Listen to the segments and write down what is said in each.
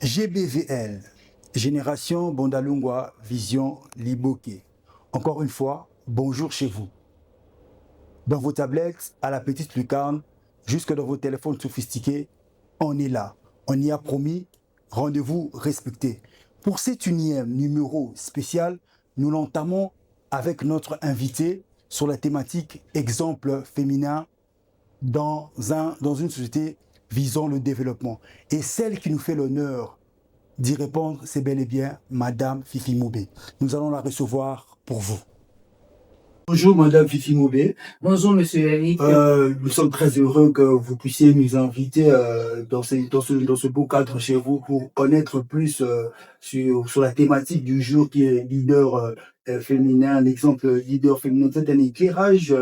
GBVL, Génération Bondalungwa Vision Liboke. Encore une fois, bonjour chez vous. Dans vos tablettes, à la petite lucarne, jusque dans vos téléphones sophistiqués, on est là. On y a promis, rendez-vous respecté. Pour cet unième numéro spécial, nous l'entamons avec notre invité sur la thématique exemple féminin dans une société visant le développement. Et celle qui nous fait l'honneur d'y répondre, c'est bel et bien Madame Fifi Moubé. Nous allons la recevoir pour vous. Bonjour Madame Fifi Moubé. Bonjour Monsieur Eric. Nous sommes très heureux que vous puissiez nous inviter dans ce beau cadre chez vous pour connaître plus sur la thématique du jour qui est leader féminin, l'exemple leader féminin. C'est un éclairage,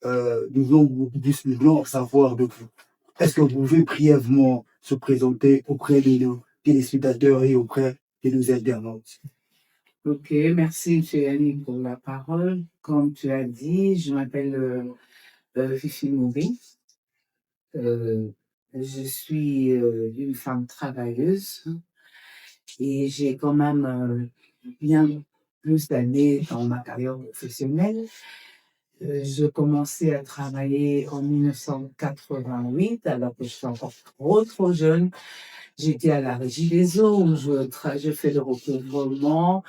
nous voulons savoir de vous. Est-ce que vous pouvez brièvement se présenter auprès de nos téléspectateurs et auprès de nos internautes? Ok, merci Monsieur Yannick pour la parole. Comme tu as dit, je m'appelle Fifi Moubé. Je suis une femme travailleuse et j'ai quand même bien plus d'années dans ma carrière professionnelle. Je commençais à travailler en 1988, alors que je suis encore trop jeune. J'étais à la Régie des eaux où je fais le recouvrement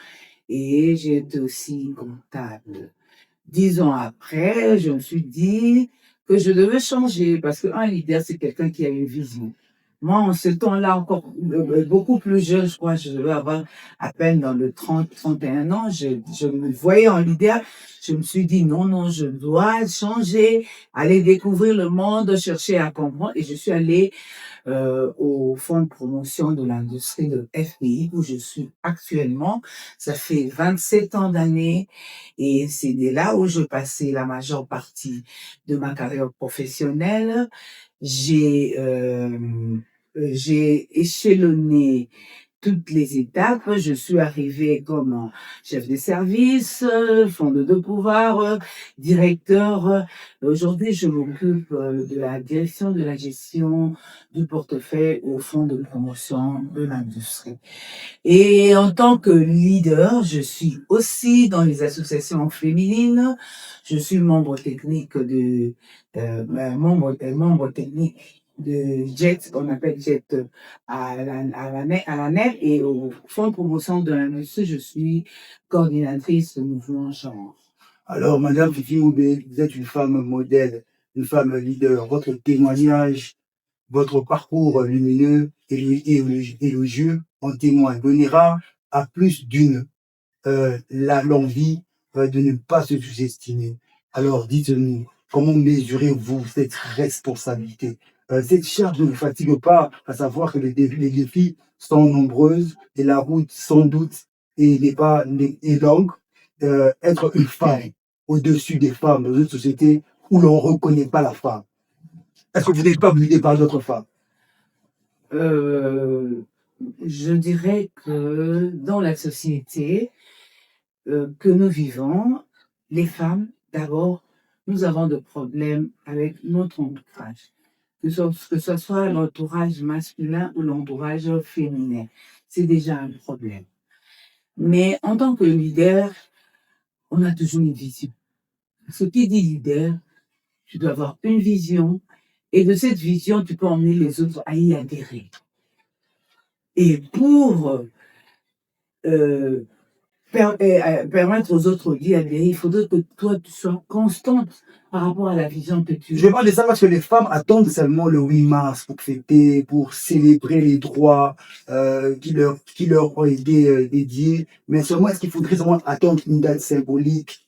et j'ai été aussi comptable. 10 ans après, je me suis dit que je devais changer parce qu'un leader, c'est quelqu'un qui a une vision. Moi, en ce temps-là, encore beaucoup plus jeune, je crois, je devais avoir à peine dans le 30, 31 ans, je me voyais en leader. Je me suis dit, non, je dois changer, aller découvrir le monde, chercher à comprendre. Et je suis allée au Fonds de promotion de l'industrie de FPI, où je suis actuellement. Ça fait 27 ans d'années et c'est de là où je passais la majeure partie de ma carrière professionnelle. J'ai échelonné toutes les étapes. Je suis arrivée comme chef de service, fonds de pouvoir, directeur. Aujourd'hui, je m'occupe de la direction de la gestion du portefeuille au fonds de promotion de l'industrie. Et en tant que leader, je suis aussi dans les associations féminines. Je suis membre technique membre technique de JET, on appelle JET à la NEF, et au Fonds de promotion de l'industrie, je suis coordinatrice de mouvement genre. Alors, Madame Fifi Moubé, vous êtes une femme modèle, une femme leader. Votre témoignage, votre parcours lumineux et élogieux en témoigne. Donnera à plus d'une l'envie de ne pas se sous-estimer. Alors, dites-nous, comment mesurez-vous cette responsabilité? Cette charge ne vous fatigue pas, à savoir que les défis sont nombreuses et la route, sans doute, est longue. Être une femme au-dessus des femmes dans une société où l'on ne reconnaît pas la femme. Est-ce que vous n'êtes pas obligé par d'autres femmes? Je dirais que dans la société que nous vivons, les femmes, d'abord, nous avons des problèmes avec notre entourage. Que ce soit l'entourage masculin ou l'entourage féminin. C'est déjà un problème. Mais en tant que leader, on a toujours une vision. Ce qui dit leader, tu dois avoir une vision et de cette vision, tu peux emmener les autres à y adhérer. Et pour permettre aux autres d'y adhérer, il faudrait que toi, tu sois constante par rapport à la vision que tu as. Je parle de ça parce que les femmes attendent seulement le 8 mars pour fêter, pour célébrer les droits qui leur ont été dédiés. Mais seulement, est-ce qu'il faudrait seulement attendre une date symbolique?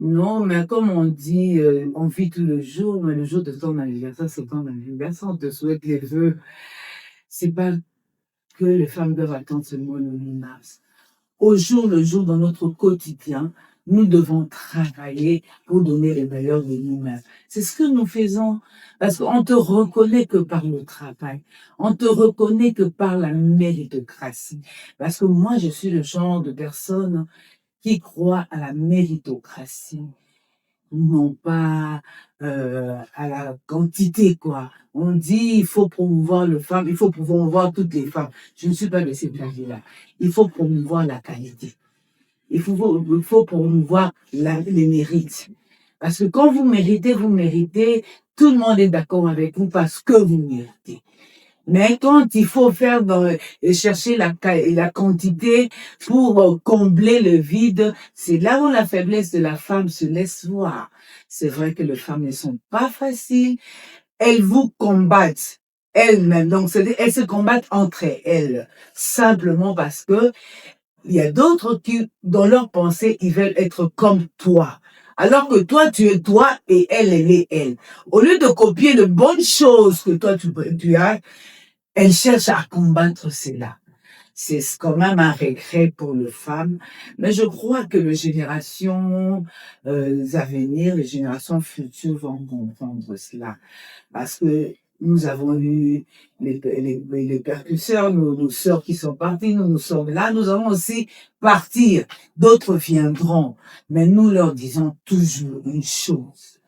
Non, mais comme on dit, on vit tout le jour, mais le jour de ton anniversaire, c'est ton anniversaire, on te souhaite les vœux. C'est pas que les femmes doivent attendre seulement le 8 mars. Au jour le jour, dans notre quotidien, nous devons travailler pour donner le meilleur de nous-mêmes. C'est ce que nous faisons, parce qu'on te reconnaît que par le travail, on te reconnaît que par la méritocratie. Parce que moi, je suis le genre de personne qui croit à la méritocratie. non pas à la quantité, quoi. On dit il faut promouvoir les femmes, il faut promouvoir toutes les femmes. Je ne suis pas de cet avis-là. Il faut promouvoir la qualité. Il faut promouvoir les mérites. Parce que quand vous méritez, tout le monde est d'accord avec vous parce que vous méritez. Mais quand il faut chercher la quantité pour combler le vide, c'est là où la faiblesse de la femme se laisse voir. C'est vrai que les femmes ne sont pas faciles. Elles vous combattent elles-mêmes. Donc, elles se combattent entre elles. Simplement parce que il y a d'autres qui, dans leur pensée, ils veulent être comme toi. Alors que toi, tu es toi et elle est elle. Au lieu de copier de bonnes choses que toi, tu as, elle cherche à combattre cela. C'est quand même un regret pour les femmes, mais je crois que les générations à venir, les générations futures vont comprendre cela. Parce que nous avons eu les percusseurs, nos sœurs qui sont parties, nous sommes là, nous allons aussi partir. D'autres viendront, mais nous leur disons toujours une chose.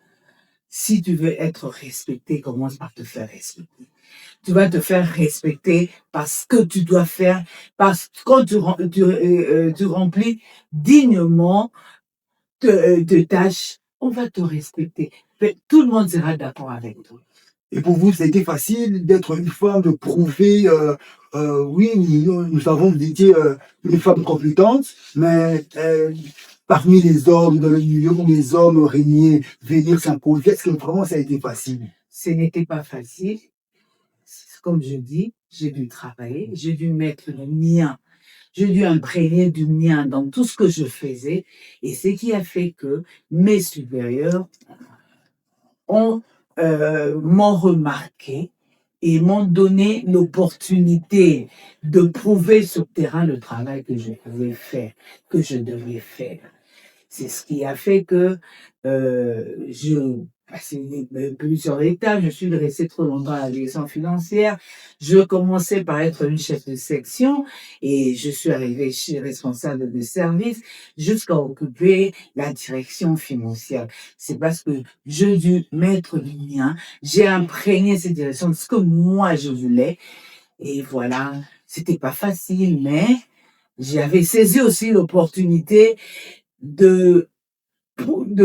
Si tu veux être respecté, commence par te faire respecter. Tu vas te faire respecter parce que tu dois faire, parce que quand tu remplis dignement tes tâches, on va te respecter. Tout le monde sera d'accord avec toi. Et pour vous, ça a été facile d'être une femme, de prouver, oui, nous savons que vous étiez une femme compétente, mais parmi les hommes, dans le milieu où les hommes régnaient, venir s'imposer, est-ce que vraiment ça a été facile? Ce n'était pas facile. Comme je dis, j'ai dû travailler, j'ai dû mettre le mien, j'ai dû imprégner du mien dans tout ce que je faisais, et ce qui a fait que mes supérieurs m'ont remarqué et m'ont donné l'opportunité de prouver sur terrain le travail que je pouvais faire, que je devais faire. C'est ce qui a fait que je passais plusieurs étapes. Je suis restée trop longtemps à la direction financière. Je commençais par être une chef de section et je suis arrivée chez responsable de service jusqu'à occuper la direction financière. C'est parce que j'ai dû mettre du mien. J'ai imprégné cette direction de ce que moi je voulais. Et voilà, c'était pas facile, mais j'avais saisi aussi l'opportunité de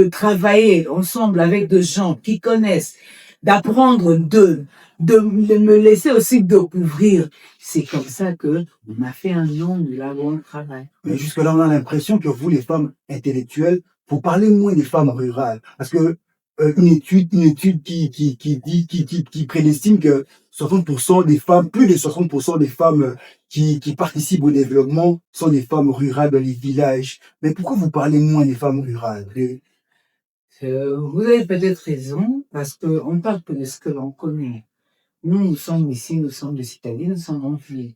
travailler ensemble avec des gens qui connaissent, d'apprendre d'eux, de me laisser aussi découvrir. C'est comme ça que on a fait un long travail. Mais jusque-là, on a l'impression que vous, les femmes intellectuelles, vous parlez moins des femmes rurales. Parce que une étude qui prédestine que 60% des femmes, plus de 60% des femmes qui participent au développement sont des femmes rurales dans les villages. Mais pourquoi vous parlez moins des femmes rurales? Vous avez peut-être raison, parce qu'on parle que de ce que l'on connaît. Nous sommes ici, nous sommes des citadins, nous sommes en ville.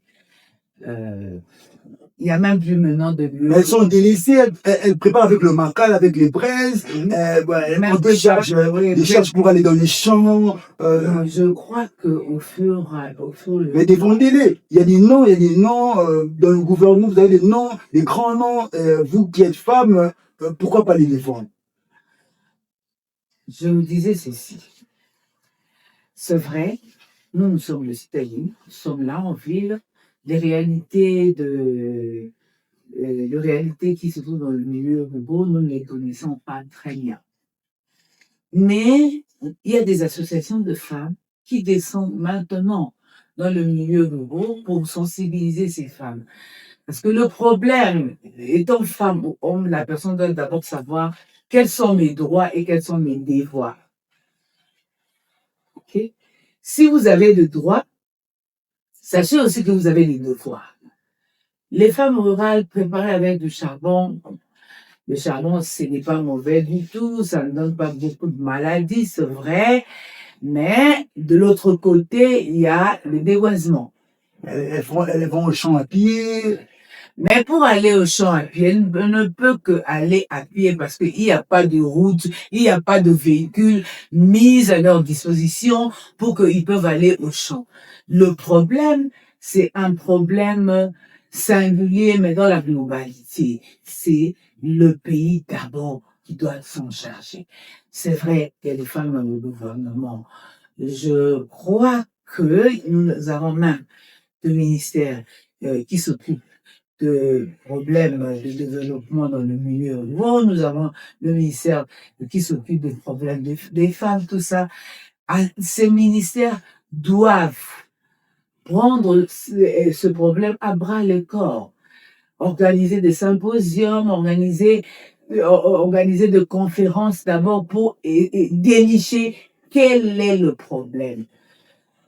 Il y a même plus maintenant de lieux. Elles sont délaissées, elles préparent avec le macal, avec les braises, elles ont des charges pour aller dans les champs. Je crois qu'au fur mais défendez-les. Il y a des noms, dans le gouvernement, vous avez des noms, des grands noms. Vous qui êtes femme, pourquoi pas les défendre? Je vous disais ceci. C'est vrai, nous sommes les citadins, nous sommes là en ville. Les réalités qui se trouvent dans le milieu rural, nous ne les connaissons pas très bien. Mais il y a des associations de femmes qui descendent maintenant dans le milieu rural pour sensibiliser ces femmes. Parce que le problème, étant femme ou homme, la personne doit d'abord savoir quels sont mes droits et quels sont mes devoirs. Okay? Si vous avez le droit, sachez aussi que vous avez les devoirs. Les femmes rurales préparées avec du charbon, le charbon, ce n'est pas mauvais du tout, ça ne donne pas beaucoup de maladies, c'est vrai, mais de l'autre côté, il y a le déboisement. Elles vont au champ à pied. Mais pour aller au champ à pied, elle ne peut qu'aller à pied parce qu'il n'y a pas de route, il n'y a pas de véhicules mis à leur disposition pour qu'ils peuvent aller au champ. Le problème, c'est un problème singulier, mais dans la globalité. C'est le pays d'abord qui doivent s'en charger. C'est vrai qu'il y a des femmes dans le gouvernement. Je crois que nous avons même le ministère qui s'occupe de problèmes de développement dans le milieu rural. Nous avons le ministère qui s'occupe des problèmes des femmes, tout ça. Ces ministères doivent prendre ce problème à bras le corps, organiser des symposiums, organiser des conférences d'abord pour dénicher quel est le problème.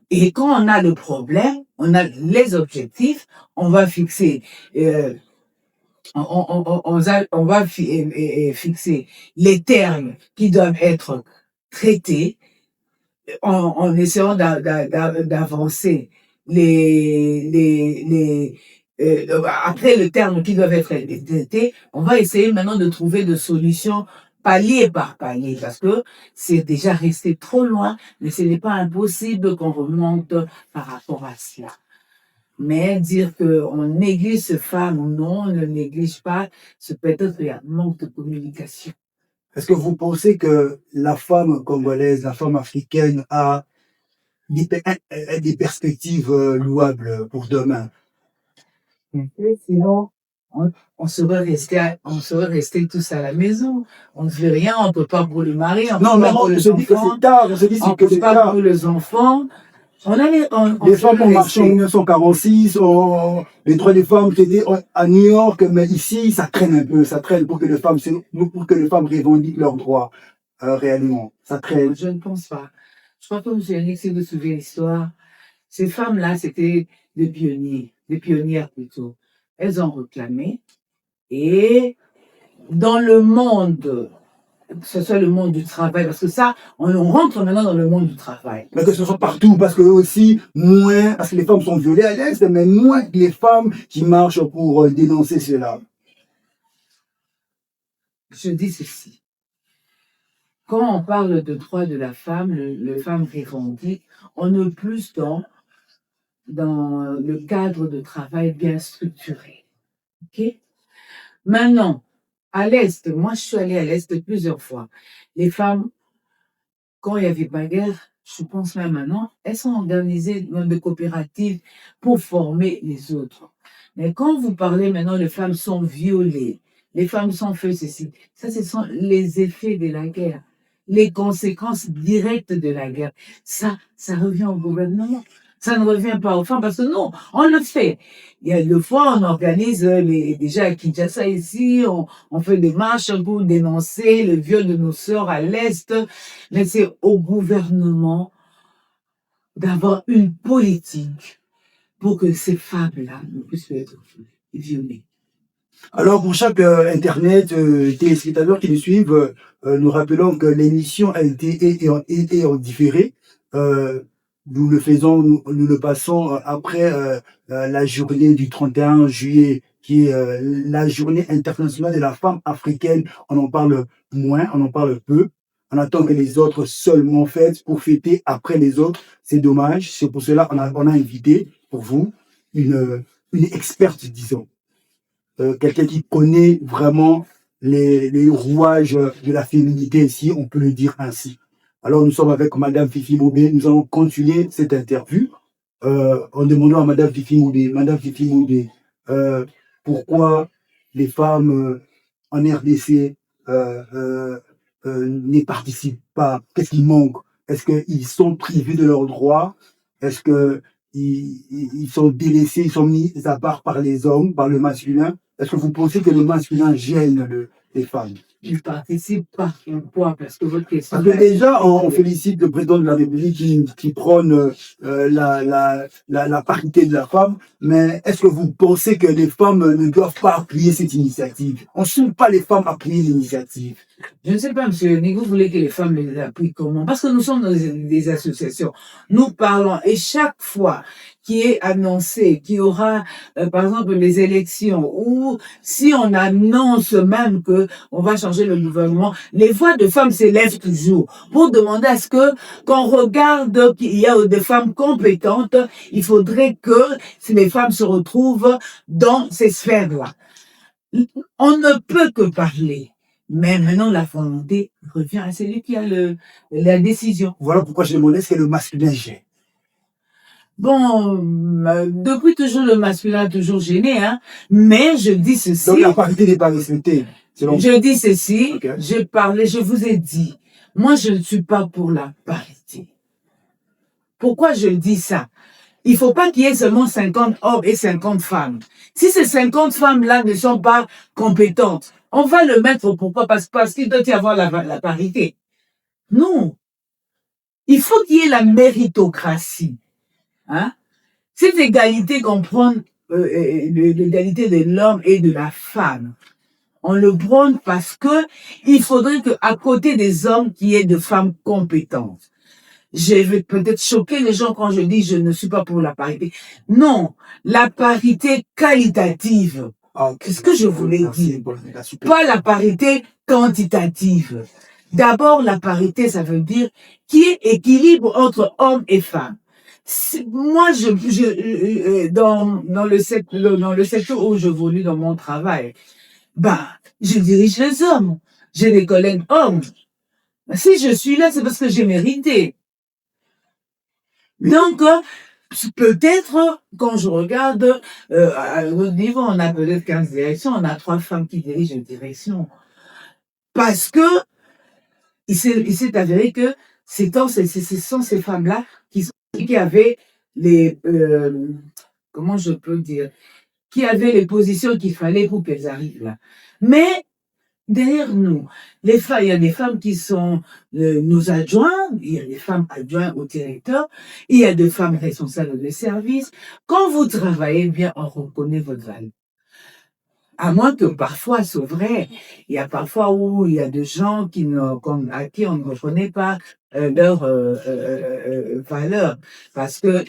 Et quand on a le problème, on a les objectifs, on va fixer, on va fixer les termes qui doivent être traités en essayant d'avancer après le terme qui doivent être traités, on va essayer maintenant de trouver des solutions palier par palier, parce que c'est déjà resté trop loin, mais ce n'est pas impossible qu'on remonte par rapport à cela. Mais dire qu'on néglige ces femmes, non, on ne néglige pas, c'est peut-être qu'il y a un manque de communication. Est-ce que vous pensez que la femme congolaise, la femme africaine a des perspectives louables pour demain? Sinon, on serait resté tous à la maison. On ne fait rien, on ne peut pas pour les maris, on Non, ne peut mais pas pour on les se dit que enfants, c'est tard, on se dit on ne que peut c'est pas tard. pour les enfants. Les femmes ont marché en 1946, les droits des femmes, c'était à New York, mais ici, ça traîne un peu, ça traîne pour que les femmes revendiquent leurs droits réellement. Ça traîne. Je ne pense pas. Je crois que M. Nick, si vous souvenez l'histoire, ces femmes-là, c'était des pionnières plutôt. Elles ont réclamé. Et dans le monde, que ce soit le monde du travail, parce que ça, on rentre maintenant dans le monde du travail. Mais que ce soit partout, parce que aussi, parce que les femmes sont violées à l'Est, mais moins que les femmes qui marchent pour dénoncer cela. Je dis ceci. Quand on parle de droits de la femme, le femme revendique, on est plus dans le cadre de travail bien structuré. OK? Maintenant, à l'Est, moi je suis allée à l'Est plusieurs fois. Les femmes, quand il y avait pas guerre, je pense même maintenant, elles sont organisées dans des coopératives pour former les autres. Mais quand vous parlez maintenant, les femmes sont violées, les femmes sont faites ceci, ça ce sont les effets de la guerre, les conséquences directes de la guerre. Ça revient au gouvernement. Ça ne revient pas aux femmes parce que non, on le fait. Il y a deux fois, on organise déjà à Kinshasa ici, on fait des marches pour dénoncer le viol de nos sœurs à l'Est, mais c'est au gouvernement d'avoir une politique pour que ces femmes-là ne puissent pas être violées. Alors, pour chaque Internet, téléspectateurs qui nous suivent, nous rappelons que l'émission a été en différé. Nous le faisons, nous le passons après la journée du 31 juillet, qui est la journée internationale de la femme africaine. On en parle moins, on en parle peu. On attend que les autres seulement fêtent pour fêter après les autres. C'est dommage. C'est pour cela qu'on a invité pour vous une experte, disons. Quelqu'un qui connaît vraiment les rouages de la féminité, si on peut le dire ainsi. Alors, nous sommes avec Madame Fifi Moubé. Nous allons continuer cette interview en demandant à Madame Fifi Moubé, pourquoi les femmes en RDC n'y participent pas? Qu'est-ce qui manque? Est-ce qu'ils sont privés de leurs droits? Est-ce qu'ils sont délaissés, ils sont mis à part par les hommes, par le masculin? Est-ce que vous pensez que le masculin gêne les femmes? Ils participent par quel poids? Parce que votre question... Parce que déjà, on félicite le président de la République qui prône la parité de la femme, mais est-ce que vous pensez que les femmes ne doivent pas appuyer cette initiative? On ne souhaite pas les femmes appuyer l'initiative. Je ne sais pas, monsieur Nick, vous voulez que les femmes les appuient comment? Parce que nous sommes dans des associations. Nous parlons, et chaque fois qui est annoncé qu'il y aura, par exemple, les élections, ou si on annonce même que on va changer le gouvernement, les voix de femmes s'élèvent toujours pour demander à ce que, qu'on regarde qu'il y a des femmes compétentes, il faudrait que les femmes se retrouvent dans ces sphères-là. On ne peut que parler. Mais maintenant, la volonté revient à celui qui a la décision. Voilà pourquoi je demandais ce que le masculin gère. Bon, depuis toujours, le masculin a toujours gêné, hein. Mais je dis ceci. Donc la parité n'est pas respectée. Je dis ceci, Okay. je vous ai dit, moi je ne suis pas pour la parité. Pourquoi je dis ça? Il ne faut pas qu'il y ait seulement 50 hommes et 50 femmes. Si ces 50 femmes-là ne sont pas compétentes, on va le mettre pourquoi? Parce qu'il doit y avoir la parité. Non. Il faut qu'il y ait la méritocratie. Hein? Cette égalité qu'on prône, l'égalité de l'homme et de la femme. On le prône parce que il faudrait qu'à côté des hommes, qu'il y ait de femmes compétentes. Je vais peut-être choquer les gens quand je dis je ne suis pas pour la parité. Non, la parité qualitative. C'est ce que je voulais dire. Pas la parité quantitative. D'abord, la parité, ça veut dire qu'il y ait équilibre entre hommes et femmes. Moi, dans le secteur où j'évolue dans mon travail, je dirige les hommes. J'ai des collègues hommes. Si je suis là, c'est parce que j'ai mérité. Donc, peut-être, quand je regarde, à notre niveau, on a peut-être 15 directions, on a 3 femmes qui dirigent une direction. Parce que, il s'est avéré que ce sont ces femmes-là qui avaient les, comment je peux dire, qui avaient les positions qu'il fallait pour qu'elles arrivent là. Mais, derrière nous, il y a des femmes qui sont nos adjoints, il y a des femmes adjointes au directeur, il y a des femmes responsables de service. Quand vous travaillez bien, on reconnaît votre valeur. À moins que parfois, c'est vrai, il y a parfois où il y a des gens à qui on ne reconnaît pas leur valeur. Parce que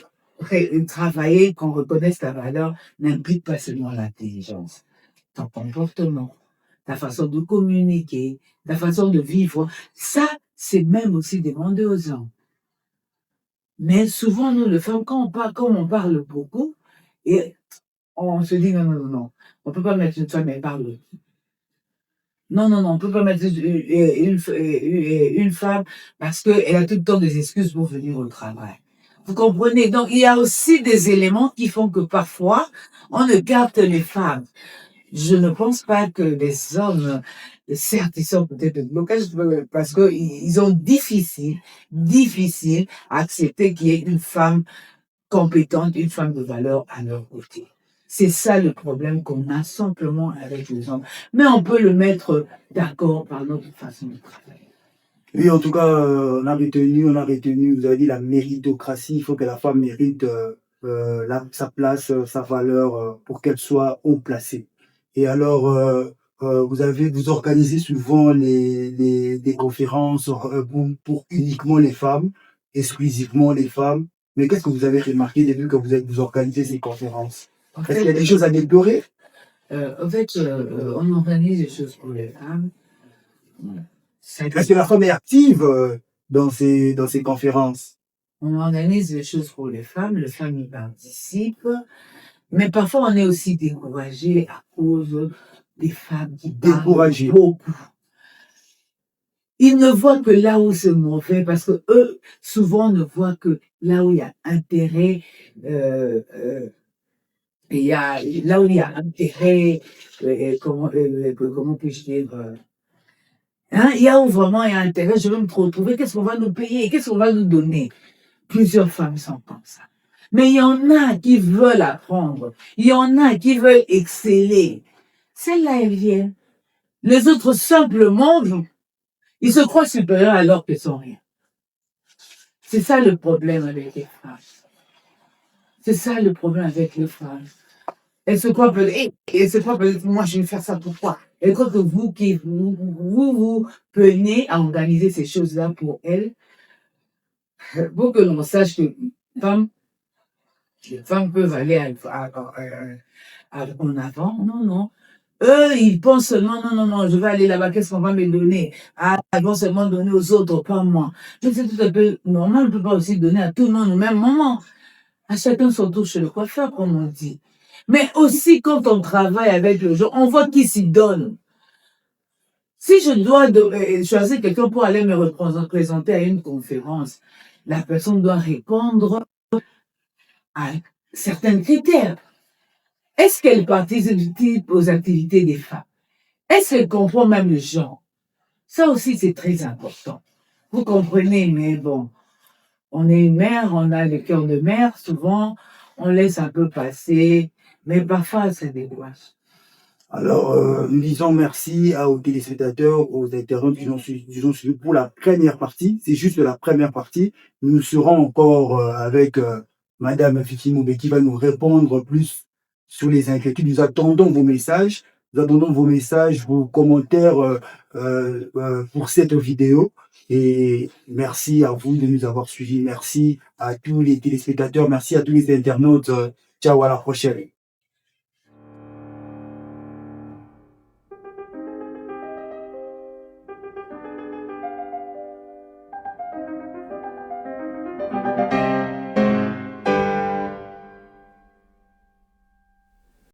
travailler, qu'on reconnaisse ta valeur, n'implique pas seulement l'intelligence, ton comportement, ta façon de communiquer, ta façon de vivre. Ça, c'est même aussi demander aux hommes. Mais souvent, nous, les femmes, quand on parle beaucoup, et on se dit non. On ne peut pas mettre une femme, elle parle. Non, on ne peut pas mettre une femme parce qu'elle a tout le temps des excuses pour venir au travail. Vous comprenez? Donc, il y a aussi des éléments qui font que parfois, on écarte les femmes. Je ne pense pas que les hommes, certes, ils sont peut-être de blocage parce qu'ils ont difficile à accepter qu'il y ait une femme compétente, une femme de valeur à leur côté. C'est ça le problème qu'on a simplement avec les hommes. Mais on peut le mettre d'accord par notre façon de travailler. Oui, en tout cas, on a retenu, vous avez dit la méritocratie, il faut que la femme mérite sa place, sa valeur pour qu'elle soit haut placée. Et alors, vous organisez souvent des conférences pour uniquement les femmes, exclusivement les femmes. Mais qu'est-ce que vous avez remarqué depuis que vous organisez ces conférences? Est-ce qu'il y a des choses à déplorer? En fait, on organise des choses pour les femmes. Est-ce que la femme est active dans ces conférences? On organise des choses pour les femmes y participent. Mais parfois, on est aussi découragé à cause des femmes qui parlent beaucoup. Ils ne voient que là où c'est mauvais, parce que eux, souvent, ne voient que là où il y a intérêt, là où il y a intérêt, comment puis-je dire, il y a où vraiment il y a intérêt, je vais me retrouver, qu'est-ce qu'on va nous payer, qu'est-ce qu'on va nous donner? Plusieurs femmes sont comme ça. Mais il y en a qui veulent apprendre. Il y en a qui veulent exceller. Celles-là, elles viennent. Les autres, simplement, ils se croient supérieurs alors qu'ils sont rien. C'est ça le problème avec les femmes. C'est ça le problème avec les femmes. Elles se croient peut-être, moi je vais faire ça pourquoi? Elles croient que vous peinez à organiser ces choses-là pour elles, pour que l'on sache que les femmes peuvent aller en avant. Non. Eux, ils pensent seulement, non, je vais aller là-bas, qu'est-ce qu'on va me donner? Ils vont seulement donner aux autres, pas moi. C'est tout à fait normal, on ne peut pas aussi donner à tout le monde au même moment. À chacun son tour chez le coiffeur, comme on dit. Mais aussi, quand on travaille avec les gens, on voit qui s'y donne. Si je dois choisir quelqu'un pour aller me représenter à une conférence, la personne doit répondre à certains critères. Est-ce qu'elle participe aux activités des femmes? Est-ce qu'elle comprend même le genre? Ça aussi, c'est très important. Vous comprenez, mais bon, on est une mère, on a le cœur de mère, souvent, on laisse un peu passer, mais parfois, ça dégoûte. Alors, nous disons merci aux téléspectateurs, aux internautes qui ont suivi pour la première partie. C'est juste la première partie. Nous serons encore avec Madame Fifi Moubé qui va nous répondre plus sur les inquiétudes. Nous attendons vos messages. Nous attendons vos messages, vos commentaires pour cette vidéo. Et merci à vous de nous avoir suivis. Merci à tous les téléspectateurs. Merci à tous les internautes. Ciao, à la prochaine.